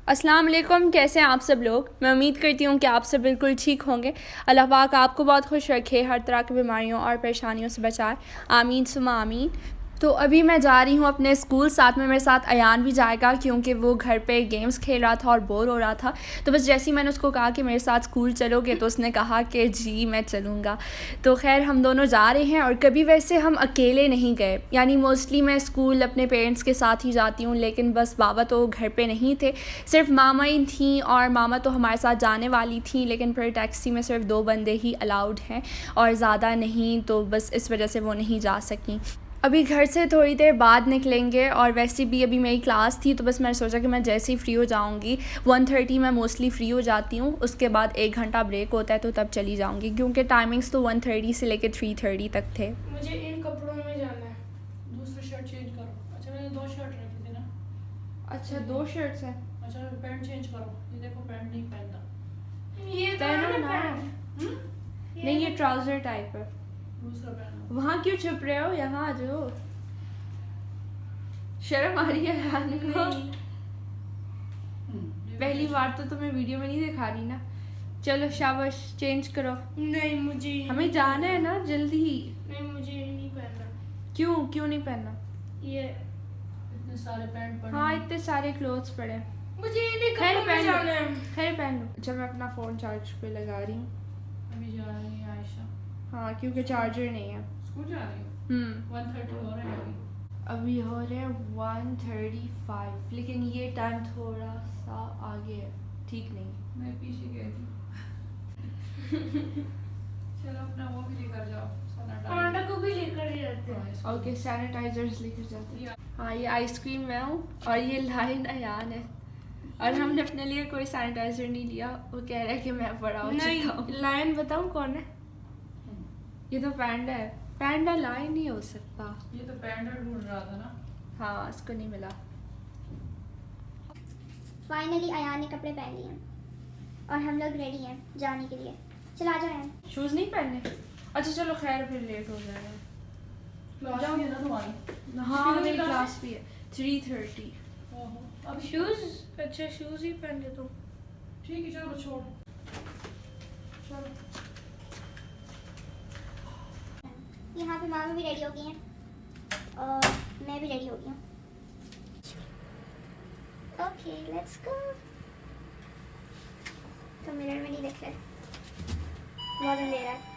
अस्सलाम वालेकुम, कैसे हैं आप सब लोग। मैं उम्मीद करती हूँ कि आप सब बिल्कुल ठीक होंगे। अल्लाह पाक आपको बहुत खुश रखे, हर तरह की बीमारियों और परेशानियों से बचाए, आमीन सुमा आमीन। तो अभी मैं जा रही हूँ अपने स्कूल, साथ में मेरे साथ अयान भी जाएगा क्योंकि वो घर पे गेम्स खेल रहा था और बोर हो रहा था। तो बस जैसे ही मैंने उसको कहा कि मेरे साथ स्कूल चलोगे तो उसने कहा कि जी मैं चलूँगा। तो खैर हम दोनों जा रहे हैं और कभी वैसे हम अकेले नहीं गए, यानी मोस्टली मैं स्कूल अपने पेरेंट्स के साथ ही जाती हूँ, लेकिन बस बाबा तो घर पे नहीं थे, सिर्फ मामा ही थी और मामा तो हमारे साथ जाने वाली थी, लेकिन फिर टैक्सी में सिर्फ 2 बंदे ही अलाउड हैं और ज़्यादा नहीं, तो बस इस वजह से वो नहीं जा सकी। अभी घर से थोड़ी देर बाद निकलेंगे और वैसे भी अभी मेरी क्लास थी, तो बस मैंने सोचा कि मैं जैसे ही फ्री हो जाऊंगी 1:30 मैं मोस्टली फ्री हो जाती हूँ, उसके बाद 1 घंटा ब्रेक होता है तो तब चली जाऊंगी, क्योंकि टाइमिंग्स तो 1:30 से लेकर 3:30 तक थे। मुझे इन कपड़ों में जाना है। दूसरी शर्ट चेंज करो। अच्छा मैंने 2 शर्ट रखी थी ना। अच्छा 2 शर्ट्स हैं। अच्छा पैंट चेंज करो। ये देखो पैंट नहीं पहनता। ये पहनो ना। नहीं ये ट्राउज़र टाइप है। दूसरा पहनो। वहाँ क्यों छुप रहे हो, यहाँ आ जाओ। शर्म आ रही है यार को। पहली बार तो तुम्हें वीडियो में नहीं दिखा रही ना। चलो शाबाश चेंज करो। नहीं मुझे हमें जाना है ना जल्दी। नहीं मुझे ये नहीं पहनना। क्यों नहीं पहनना? ये इतने सारे पैंट पड़े। हाँ इतने सारे क्लोथ्स पड़े हैं। मुझे इन्हीं खैर कपड़ों में जाना है। खैर पहन लो। अच्छा मैं अपना फ़ोन चार्ज पे लगा रही हूँ। अभी जा रही है आयशा। हाँ क्योंकि चार्जर नहीं है। स्कूल जा रही हो? 1:30 हो रहे हैं अभी हो रहे हैं 1:35, लेकिन ये टाइम थोड़ा सा आगे है, ठीक नहीं। मैं पीछे गई थी। चलो अपना वो भी लेकर जाओ। पांडा को भी लेकर जाते हैं। ओके सैनिटाइजर्स लेकर जाते हैं। हाँ ये आइसक्रीम मैं हूँ और ये लाइन अयान है, और हमने अपने लिए कोई सैनिटाइजर नहीं लिया। वो कह रहा है कि मैं बड़ा हो चुका हूँ। लायन बताऊँ कौन है? ये तो पैंडा है। पैंडा लाइन नहीं हो सकता। ये तो पैंडा ढूंढ रहा था ना। हाँ इसको नहीं मिला। फाइनली अयान ने कपड़े पहन लिए हैं और हम लोग रेडी हैं जाने के लिए। चला जाओ अयान। शूज़ नहीं पहनने? अच्छा चलो खैर फिर लेट हो जाएगा। क्लास भी है ना तुम्हारी? हाँ मेरी क्लास भी है 3:30। अब शूज? अच्छा शूज ही पहन ले तुम। ठीक है चलो छोड़। चलो यहाँ पे मामी भी रेडी हो गई हैं और मैं भी रेडी हो गई हूँ। Okay let's go. तो मिरर में नहीं देख रहे, बहुत ले रहा है।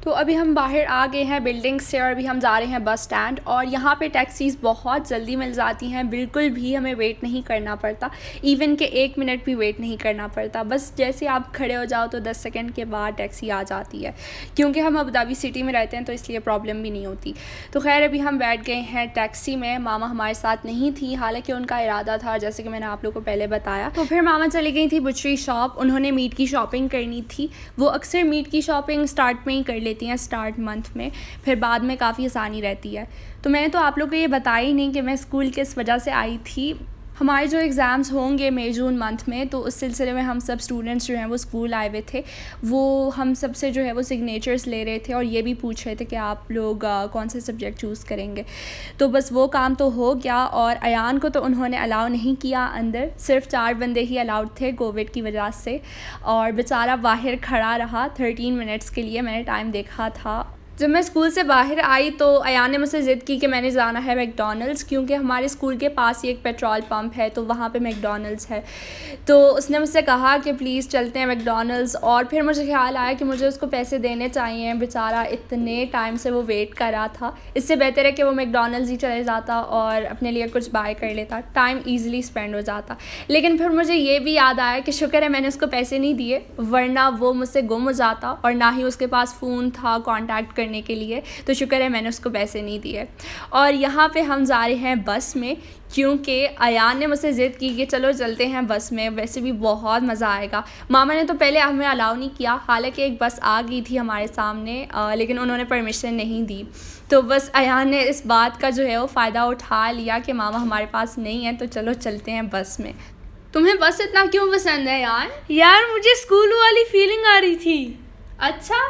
तो अभी हम बाहर आ गए हैं बिल्डिंग से और अभी हम जा रहे हैं बस स्टैंड, और यहाँ पे टैक्सीज़ बहुत जल्दी मिल जाती हैं, बिल्कुल भी हमें वेट नहीं करना पड़ता, इवन के 1 मिनट भी वेट नहीं करना पड़ता। बस जैसे आप खड़े हो जाओ तो 10 सेकंड के बाद टैक्सी आ जाती है। क्योंकि हम अबू धाबी सिटी में रहते हैं तो इसलिए प्रॉब्लम भी नहीं होती। तो खैर अभी हम बैठ गए हैं टैक्सी में। मामा हमारे साथ नहीं थी, हालाँकि उनका इरादा था जैसे कि मैंने आप लोग को पहले बताया। तो फिर मामा चली गई थी बुचरी शॉप, उन्होंने मीट की शॉपिंग करनी थी। वो अक्सर मीट की शॉपिंग स्टार्ट में ही कर लेती हैं, स्टार्ट मंथ में, फिर बाद में काफ़ी आसानी रहती है। तो मैंने तो आप लोग को ये बताया ही नहीं कि मैं स्कूल किस वजह से आई थी। हमारे जो एग्ज़ाम्स होंगे मई जून मंथ में, तो उस सिलसिले में हम सब स्टूडेंट्स जो हैं वो स्कूल आए हुए थे। वो हम सब से जो है वो सिग्नेचर्स ले रहे थे और ये भी पूछ रहे थे कि आप लोग कौन से सब्जेक्ट चूज़ करेंगे। तो बस वो काम तो हो गया, और अयान को तो उन्होंने अलाउ नहीं किया अंदर, सिर्फ 4 बंदे ही अलाउड थे कोविड की वजह से, और बेचारा बाहर खड़ा रहा 13 मिनट्स के लिए। मैंने टाइम देखा था। जब मैं स्कूल से बाहर आई तो अयान ने मुझसे ज़िद की कि मैंने जाना है मैकडॉनल्ड्स, क्योंकि हमारे स्कूल के पास ही एक पेट्रोल पंप है तो वहाँ पे मैकडॉनल्ड्स है। तो उसने मुझसे कहा कि प्लीज़ चलते हैं मैकडॉनल्ड्स, और फिर मुझे ख्याल आया कि मुझे उसको पैसे देने चाहिए, बेचारा इतने टाइम से वो वेट कर रहा था। इससे बेहतर है कि वो मैकडॉनल्ड्स ही चले जाता और अपने लिए कुछ बाय कर लेता, टाइम ईज़िली स्पेंड हो जाता। लेकिन फिर मुझे ये भी याद आया कि शुक्र है मैंने उसको पैसे नहीं दिए, वरना वो मुझसे गुम हो जाता और ना ही उसके पास फ़ोन था कॉन्टैक्ट करने के लिए। तो शुक्र है मैंने उसको पैसे नहीं दिए। और यहाँ पे हम जा रहे हैं बस में, क्योंकि अयान ने मुझसे ज़िद की कि चलो चलते हैं बस में, वैसे भी बहुत मज़ा आएगा। मामा ने तो पहले हमें अलाउ नहीं किया, हालांकि एक बस आ गई थी हमारे सामने, लेकिन उन्होंने परमिशन नहीं दी। तो बस अयान ने इस बात का जो है वो फ़ायदा उठा लिया कि मामा हमारे पास नहीं है तो चलो चलते हैं बस में। तुम्हें बस इतना क्यों पसंद है यार? यार मुझे स्कूल वाली फीलिंग आ रही थी। अच्छा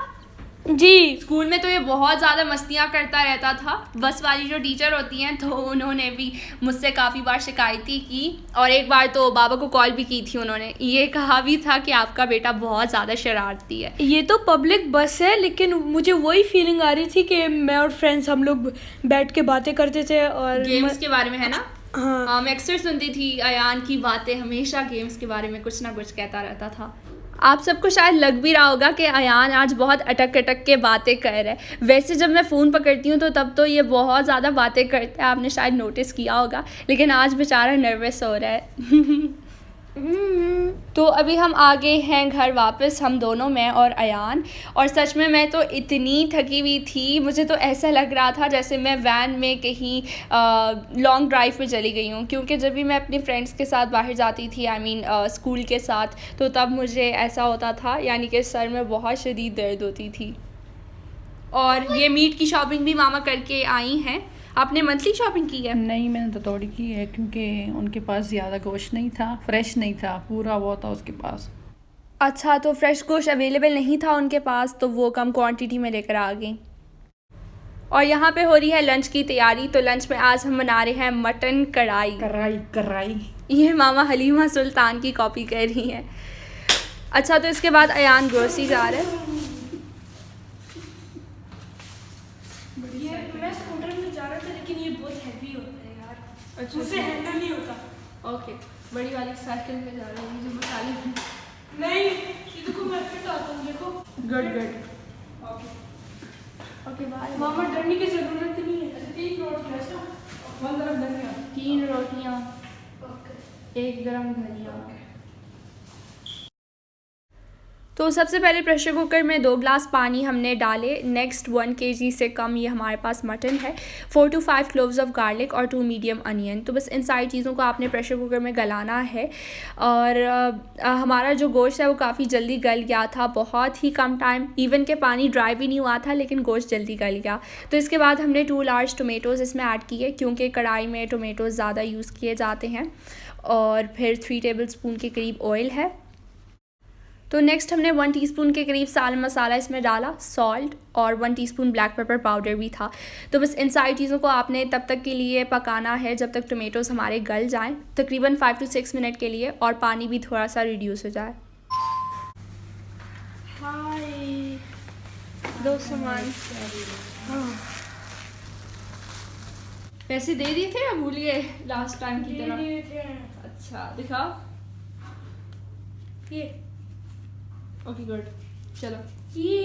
जी। स्कूल में तो ये बहुत ज़्यादा मस्तियाँ करता रहता था। बस वाली जो टीचर होती हैं तो उन्होंने भी मुझसे काफ़ी बार शिकायती की और एक बार तो बाबा को कॉल भी की थी। उन्होंने ये कहा भी था कि आपका बेटा बहुत ज़्यादा शरारती है। ये तो पब्लिक बस है, लेकिन मुझे वही फीलिंग आ रही थी कि मैं और फ्रेंड्स हम लोग बैठ के बातें करते थे और गेम्स के बारे में, है ना? हाँ। मैं अक्सर सुनती थी अयान की बातें, हमेशा गेम्स के बारे में कुछ ना कुछ कहता रहता था। आप सबको शायद लग भी रहा होगा कि अयान आज बहुत अटक अटक के बातें कर रहे हैं। वैसे जब मैं फ़ोन पकड़ती हूँ तो तब तो ये बहुत ज़्यादा बातें करता है, आपने शायद नोटिस किया होगा, लेकिन आज बेचारा नर्वस हो रहा है। तो अभी हम आ गए हैं घर वापस, हम दोनों, मैं और अयान। और सच में मैं तो इतनी थकी हुई थी, मुझे तो ऐसा लग रहा था जैसे मैं वैन में कहीं लॉन्ग ड्राइव पे चली गई हूँ। क्योंकि जब भी मैं अपने फ्रेंड्स के साथ बाहर जाती थी, आई मीन स्कूल के साथ, तो तब मुझे ऐसा होता था, यानी कि सर में बहुत शदीद दर्द होती थी। और ये मीट की शॉपिंग भी मामा करके आई हैं। आपने मंथली शॉपिंग की है? नहीं, मैंने तो थोड़ी की है क्योंकि उनके पास ज़्यादा गोश्त नहीं था, फ्रेश नहीं था, पूरा वो था उसके पास। अच्छा, तो फ्रेश गोश्त अवेलेबल नहीं था उनके पास, तो वो कम क्वांटिटी में लेकर आ गई। और यहाँ पे हो रही है लंच की तैयारी। तो लंच में आज हम बना रहे हैं मटन कढ़ाई। कढ़ाई ये मामा हलीमा सुल्तान की कॉपी कर रही हैं। अच्छा, तो इसके बाद अयान ग्रोसरी जा रहे हैं। मैं स्कूटर में जा रहा था, लेकिन ये बहुत हैवी होता है यार। अच्छा, मुझसे हैंडल नहीं होता। ओके, बड़ी वाली साइकिल में जा रही है जो मसाले हैं। नहीं, ये देखो मैं फिट आता हूँ, देखो। गुड। Okay bye. मामा डरने की जरूरत नहीं है। 3 रोटियां, 3 रोटियाँ, ओके। 1 गरम धनिया। तो सबसे पहले प्रेशर कुकर में 2 ग्लास पानी हमने डाले। नेक्स्ट 1 kg से कम ये हमारे पास मटन है, 4 to 5 क्लोव्स ऑफ गार्लिक और 2 मीडियम अनियन। तो बस इन सारी चीज़ों को आपने प्रेशर कुकर में गलाना है। और हमारा जो गोश्त है वो काफ़ी जल्दी गल गया था, बहुत ही कम टाइम, इवन के पानी ड्राई भी नहीं हुआ था, लेकिन गोश्त जल्दी गल गया। तो इसके बाद हमने 2 लार्ज टोमेटोज़ इसमें ऐड किए, क्योंकि कढ़ाई में टोमेटोज़ ज़्यादा यूज़ किए जाते हैं। और फिर 3 टेबलस्पून के करीब ऑयल है। तो नेक्स्ट हमने 1 टीस्पून के करीब साल मसाला इसमें डाला, सॉल्ट, और 1 टीस्पून ब्लैक पेपर पाउडर भी था। तो बस इन सारी चीज़ों को आपने तब तक के लिए पकाना है जब तक टोमेटोज़ हमारे गल जाएं, तकरीबन 5 to 6 मिनट के लिए, और पानी भी थोड़ा सा रिड्यूस हो जाए। हाय, दो सामान। पैसे दे दिए थे या भूल गए लास्ट टाइम की तरह? ये थे। अच्छा, दिखाओ। ये ओके, गुड, चलो। ये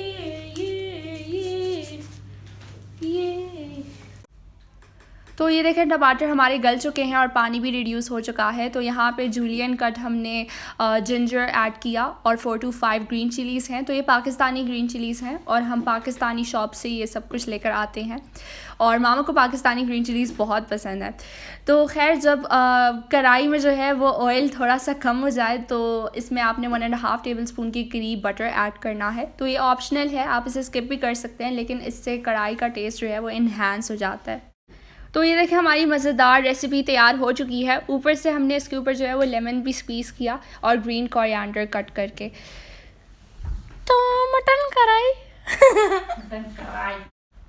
तो ये देखें, टमाटर हमारे गल चुके हैं और पानी भी रिड्यूस हो चुका है। तो यहाँ पे जूलियन कट हमने जिंजर ऐड किया, और 4 to 5 ग्रीन चिलीज़ हैं। तो ये पाकिस्तानी ग्रीन चिलीज़ हैं, और हम पाकिस्तानी शॉप से ये सब कुछ लेकर आते हैं, और मामा को पाकिस्तानी ग्रीन चिलीज़ बहुत पसंद है। तो खैर, जब कढ़ाई में जो है वो ऑयल थोड़ा सा कम हो जाए, तो इसमें आपने 1.5 टेबलस्पून के करीब बटर ऐड करना है। तो ये ऑप्शनल है, आप इसे स्किप भी कर सकते हैं, लेकिन इससे कढ़ाई का टेस्ट जो है वो इन्हांस हो जाता है। तो ये देखें, हमारी मज़ेदार रेसिपी तैयार हो चुकी है। ऊपर से हमने इसके ऊपर जो है वो लेमन भी स्क्वीज़ किया, और ग्रीन कोरिएंडर कट करके। तो मटन कढ़ाई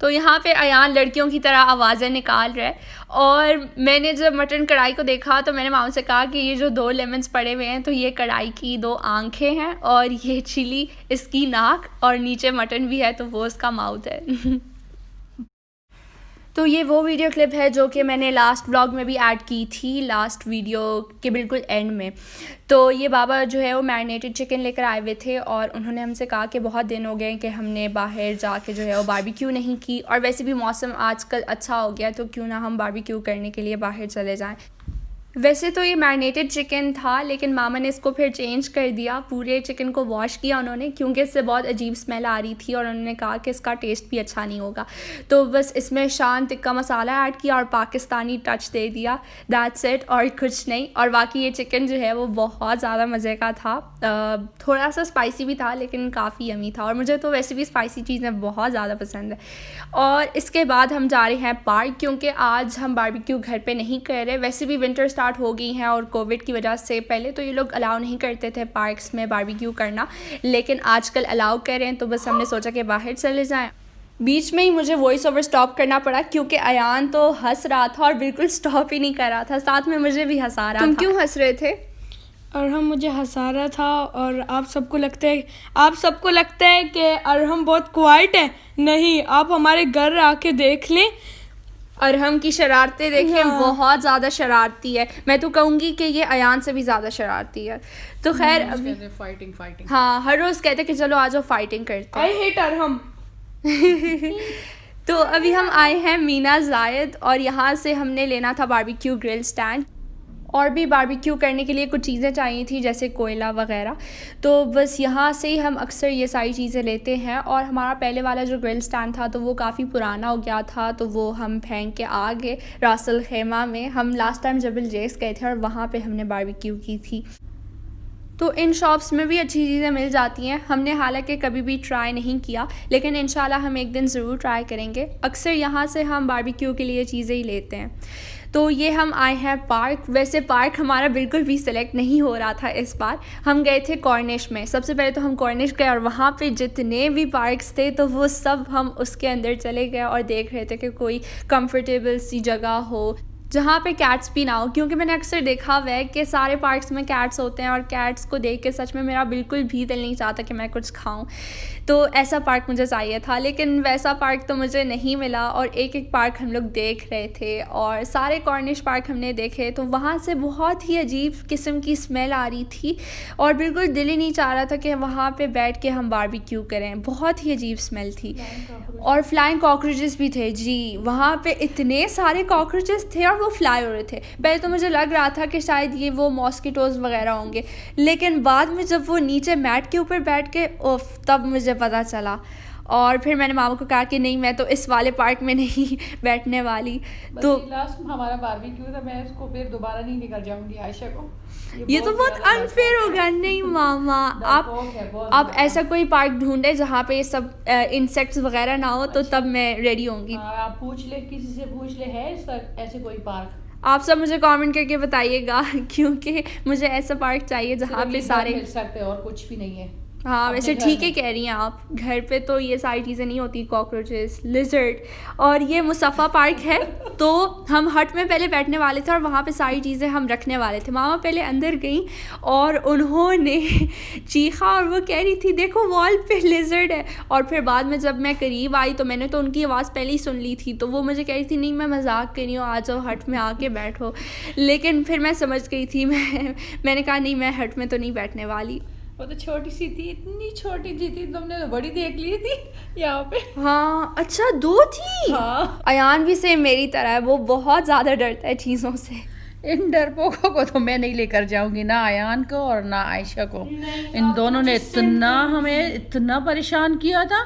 तो यहाँ पे अयान लड़कियों की तरह आवाज़ें निकाल रहा है। और मैंने जब मटन कढ़ाई को देखा तो मैंने मामा से कहा कि ये जो 2 लेमन्स पड़े हुए हैं, तो ये कढ़ाई की 2 आंखें हैं, और ये चिली इसकी नाक, और नीचे मटन भी है तो वो उसका माउथ है। तो ये वो वीडियो क्लिप है जो कि मैंने लास्ट व्लॉग में भी ऐड की थी, लास्ट वीडियो के बिल्कुल एंड में। तो ये बाबा जो है वो मैरिनेटेड चिकन लेकर आए हुए थे, और उन्होंने हमसे कहा कि बहुत दिन हो गए कि हमने बाहर जाके जो है वो बारबेक्यू नहीं की, और वैसे भी मौसम आजकल अच्छा हो गया, तो क्यों ना हम बारबेक्यू करने के लिए बाहर चले जाएं। वैसे तो ये मैरिनेटेड चिकन था, लेकिन मामा ने इसको फिर चेंज कर दिया। पूरे चिकन को वॉश किया उन्होंने, क्योंकि इससे बहुत अजीब स्मेल आ रही थी, और उन्होंने कहा कि इसका टेस्ट भी अच्छा नहीं होगा। तो बस इसमें शान टिक्का मसाला ऐड किया और पाकिस्तानी टच दे दिया, दैट्स इट, और कुछ नहीं। और बाकी ये चिकन जो है वो बहुत ज़्यादा मज़े का था। थोड़ा सा स्पाइसी भी था, लेकिन काफ़ी यमी था, और मुझे तो वैसे भी स्पाइसी चीज़ें बहुत ज़्यादा पसंद है। और इसके बाद हम जा रहे हैं पार्क, क्योंकि आज हम बारबेक्यू घर पे नहीं कर रहे। वैसे भी विंटर स्टार्ट हो गई हैं और कोविड की वजह से पहले तो ये लोग अलाउ नहीं करते थे पार्क्स में बारबेक्यू करना, लेकिन आजकल अलाउ कर रहे हैं, तो बस हमने सोचा कि बाहर चले जाएं। बीच में ही मुझे वॉइस ओवर स्टॉप करना पड़ा क्योंकि अयान तो हंस रहा था और बिल्कुल स्टॉप ही नहीं कर रहा था, साथ में मुझे भी हंसा रहा था। तुम क्यों हंस रहे थे? अरहम मुझे हंसा रहा था और आप सबको लगता है कि अरहम बहुत क्वाइट है। नहीं, आप हमारे घर आके देख लें, अरहम की शरारतें देखें, बहुत ज़्यादा शरारती है। मैं तो कहूँगी कि ये अयान से भी ज़्यादा शरारती है। तो खैर अभी फाइटिंग हाँ, हर रोज़ कहते कि चलो आ जाओ फाइटिंग करते हैं। I hate Arham. तो अभी हम आए हैं मीना जायद और यहाँ से हमने लेना था बारबेक्यू ग्रिल स्टैंड, और भी बारबेक्यू करने के लिए कुछ चीज़ें चाहिए थी जैसे कोयला वगैरह। तो बस यहाँ से ही हम अक्सर ये सारी चीज़ें लेते हैं। और हमारा पहले वाला जो ग्रिल स्टैंड था तो वो काफ़ी पुराना हो गया था, तो वो हम फेंक के आ गए रासल खेमा में। हम लास्ट टाइम जबल जेस गए थे और वहाँ पे हमने बारबेक्यू की थी। तो इन शॉप्स में भी अच्छी चीज़ें मिल जाती हैं। हमने हालांकि कभी भी ट्राई नहीं किया, लेकिन इंशाल्लाह हम एक दिन ज़रूर ट्राई करेंगे। अक्सर यहाँ से हम बारबेक्यू के लिए चीज़ें ही लेते हैं। तो ये हम आए हैं पार्क। वैसे पार्क हमारा बिल्कुल भी सिलेक्ट नहीं हो रहा था इस बार। हम गए थे कॉर्निश में। सबसे पहले तो हम कॉर्निश गए और वहाँ पे जितने भी पार्क्स थे तो वो सब हम उसके अंदर चले गए और देख रहे थे कि कोई कंफर्टेबल सी जगह हो जहाँ पे कैट्स भी ना हो, क्योंकि मैंने अक्सर देखा हुआ है कि सारे पार्क्स में कैट्स होते हैं और कैट्स को देख के सच में मेरा बिल्कुल भी दिल नहीं चाहता कि मैं कुछ खाऊं। तो ऐसा पार्क मुझे चाहिए था, लेकिन वैसा पार्क तो मुझे नहीं मिला और एक एक पार्क हम लोग देख रहे थे और सारे कॉर्निश पार्क हमने देखे तो वहाँ से बहुत ही अजीब किस्म की स्मेल आ रही थी और बिल्कुल दिल ही नहीं चाह रहा था कि वहाँ पे बैठ के हम बारबेक्यू करें। बहुत ही अजीब स्मेल थी और फ्लाइंग कॉकरोचेस भी थे जी। वहाँ पे इतने सारे कॉकरोचेस थे और वो फ्लाई हो रहे थे। पहले तो मुझे लग रहा था कि शायद ये वो मॉस्किटोज़ वगैरह होंगे, लेकिन बाद में जब वो नीचे मैट के ऊपर बैठ के तब मुझे पता चला। और फिर मैंने मामा को कहा कि नहीं, मैं तो इस वाले पार्क में नहीं बैठने वाली। तो लास्ट हमारा बारबेक्यू था, मैं इसको फिर दोबारा नहीं लेकर जाऊंगी आयशा को। ये तो बहुत अनफेयर हो गया। नहीं मामा, आप ऐसा कोई पार्क ढूंढे जहाँ पे ये सब इंसेक्ट्स वगैरह ना हो, तो तब मैं रेडी होंगी। आप पूछ ले, किसी से पूछ ले, है ऐसे कोई पार्क? आप सब मुझे कमेंट करके बताइएगा क्योंकि मुझे ऐसा पार्क चाहिए जहाँ पे सारे मिल सकते हैं और कुछ भी नहीं है। हाँ, वैसे ठीक है कह रही हैं आप। घर पे तो ये सारी चीज़ें नहीं होती, कॉकरोचेस, लिजर्ड। और ये मुसफ़ा पार्क है, तो हम हट में पहले बैठने वाले थे और वहाँ पे सारी चीज़ें हम रखने वाले थे। मामा पहले अंदर गई और उन्होंने चीखा और वो कह रही थी देखो वॉल पे लिजर्ड है। और फिर बाद में जब मैं करीब आई तो मैंने तो उनकी आवाज़ पहले ही सुन ली थी, तो वो मुझे कह रही थी नहीं मैं मजाक कर रही हूँ, आ जाओ हट में आके बैठो। लेकिन फिर मैं समझ गई थी, मैंने कहा नहीं, मैं हट में तो नहीं बैठने वाली। वो तो छोटी सी थी, इतनी छोटी सी थी, तुमने तो बड़ी देख ली थी यहाँ पे। हाँ अच्छा, 2 थी। हाँ। अयान भी सेम मेरी तरह है, वो बहुत ज़्यादा डरता है चीज़ों से। इन डरपोकों को तो मैं नहीं लेकर जाऊंगी, ना अयान को और ना आयशा को। इन दोनों ने हमें इतना परेशान किया था।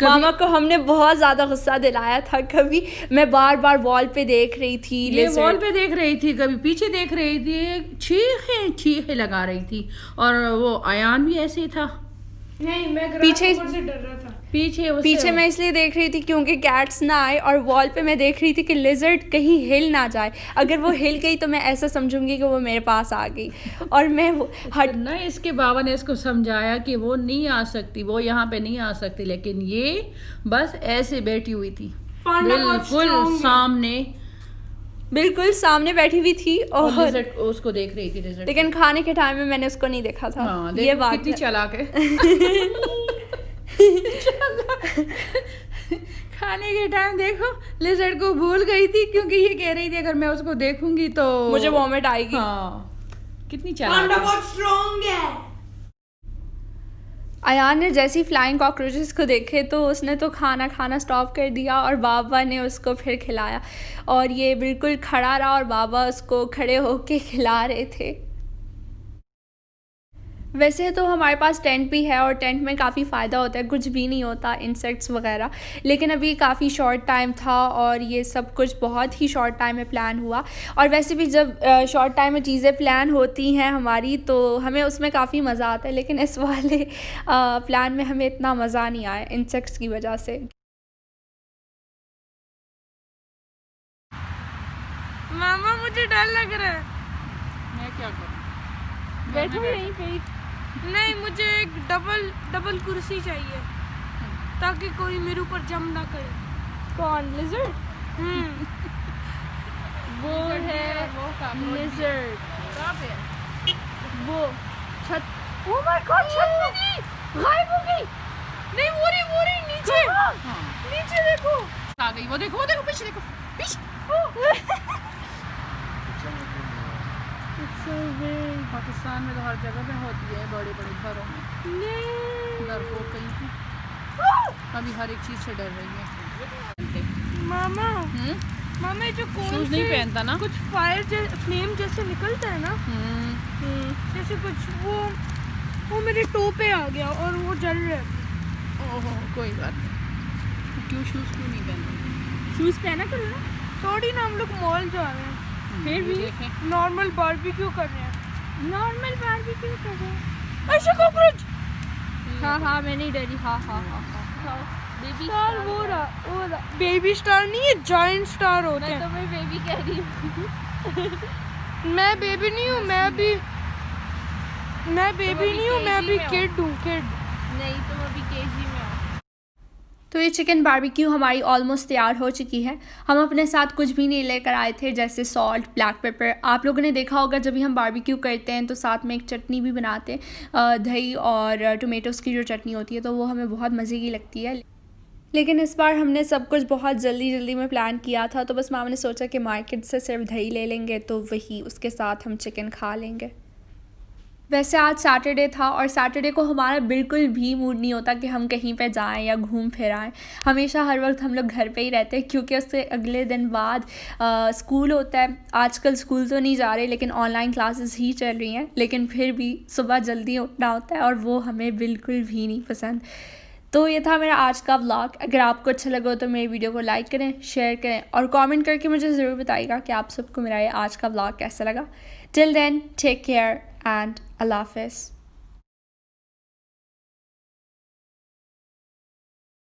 मामा को हमने बहुत ज़्यादा गुस्सा दिलाया था। कभी मैं बार बार वॉल पे देख रही थी, ये वॉल पे देख रही थी, कभी पीछे देख रही थी, चीखे लगा रही थी। और वो अयान भी ऐसे ही था। नहीं, मैं पीछे से डर रहा था। पीछे मैं इसलिए देख रही थी क्योंकि कैट्स ना आए, और वॉल पे मैं देख रही थी कि लिजर्ड कहीं हिल ना जाए। अगर वो हिल गई तो मैं ऐसा समझूंगी कि वो मेरे पास आ गई और मैं हट ना। इसके बाबा ने इसको समझाया कि वो नहीं आ सकती, वो यहाँ पे नहीं आ सकती, लेकिन ये बस ऐसे बैठी हुई थी, बिल्कुल सामने बैठी हुई थी और उसको देख रही थी लिजर्ड। लेकिन खाने के टाइम में मैंने उसको नहीं देखा था। हाँ, ये बात कितनी चालाक है। खाने के टाइम देखो लिजर्ड को भूल गई थी, क्योंकि ये कह रही थी अगर मैं उसको देखूंगी तो मुझे वॉमिट आएगी। हाँ, कितनी चालाक है। बहुत स्ट्रांग है। अयान ने जैसी फ्लाइंग कॉकरोचेस को देखे तो उसने तो खाना स्टॉप कर दिया और बाबा ने उसको फिर खिलाया और ये बिल्कुल खड़ा रहा और बाबा उसको खड़े होके खिला रहे थे। वैसे तो हमारे पास टेंट भी है और टेंट में काफ़ी फ़ायदा होता है, कुछ भी नहीं होता इंसेक्ट्स वगैरह, लेकिन अभी काफ़ी शॉर्ट टाइम था और ये सब कुछ बहुत ही शॉर्ट टाइम में प्लान हुआ। और वैसे भी जब शॉर्ट टाइम में चीज़ें प्लान होती हैं हमारी तो हमें उसमें काफ़ी मज़ा आता है, लेकिन इस वाले प्लान में हमें इतना मज़ा नहीं आया इंसेक्ट्स की वजह से। मामा मुझे डर लग रहा है। मैं क्या करूँ? बैठो यहीं पे ही। नहीं, मुझे एक डबल कुर्सी चाहिए ताकि कोई मेरे ऊपर जम ना करे। कौन? लिजर्ड? वो है वो काम लिजर्ड। कहाँ पे है? वो छत। ओह माय गॉड, छत होगी, गायब हो गई। नहीं, वो रही नीचे। हाँ, नीचे देखो। आ गई। वो देखो पीछे देखो, पीछे। पाकिस्तान में तो हर जगह में होती है, बड़े बड़े घरों में। डर हो कहीं की, अभी हर एक चीज से डर रही है। मामा ये जो कौन शूज नहीं पहनता ना? कुछ फायर फ्लेम जैसे निकलता है ना, जैसे कुछ वो मेरे टो पे आ गया और वो जल रहा है। ओहो, कोई बात नहीं। क्यों शूज क्यों नहीं पहनते? शूज पहना करो ना। थोड़ी ना, हम लोग मॉल जा रहे हैं, फिर भी देखें। नॉर्मल बारबेक्यू कर रहे हैं। नॉर्मल बारबेक्यू कर रहे हैं। ऐसे कॉकरोच। हाँ मैं नहीं डरी। हाँ बेबी स्टार वो रहा बेबी स्टार नहीं, ये जायंट स्टार होते मैं हैं। तो मैं बेबी कह रही हूँ। मैं बेबी नहीं हूँ, मैं भी किड हूँ, किड। नहीं, तुम अभी केजी में हो। तो ये चिकन बारबेक्यू हमारी ऑलमोस्ट तैयार हो चुकी है। हम अपने साथ कुछ भी नहीं लेकर आए थे, जैसे सॉल्ट, ब्लैक पेपर। आप लोगों ने देखा होगा जब भी हम बारबेक्यू करते हैं तो साथ में एक चटनी भी बनाते हैं, दही और टोमेटोज़ की जो चटनी होती है, तो वो हमें बहुत मज़े की लगती है। लेकिन इस बार हमने सब कुछ बहुत जल्दी में प्लान किया था, तो बस मामा ने सोचा कि मार्केट से सिर्फ दही ले लेंगे, तो वही उसके साथ हम चिकन खा लेंगे। वैसे आज सैटरडे था और सैटरडे को हमारा बिल्कुल भी मूड नहीं होता कि हम कहीं पे जाएं या घूम फिर आएँ। हमेशा हर वक्त हम लोग घर पे ही रहते हैं, क्योंकि उससे अगले दिन बाद स्कूल होता है। आजकल स्कूल तो नहीं जा रहे, लेकिन ऑनलाइन क्लासेस ही चल रही हैं, लेकिन फिर भी सुबह जल्दी उठना होता है और वो हमें बिल्कुल भी नहीं पसंद। तो ये था मेरा आज का व्लॉग। अगर आपको अच्छा लगा तो मेरी वीडियो को लाइक करें, शेयर करें और कमेंट करके मुझे ज़रूर बताइएगा कि आप सबको मेरा ये आज का व्लॉग कैसा लगा। Till then, take care and अल्लाह हाफ़िज़।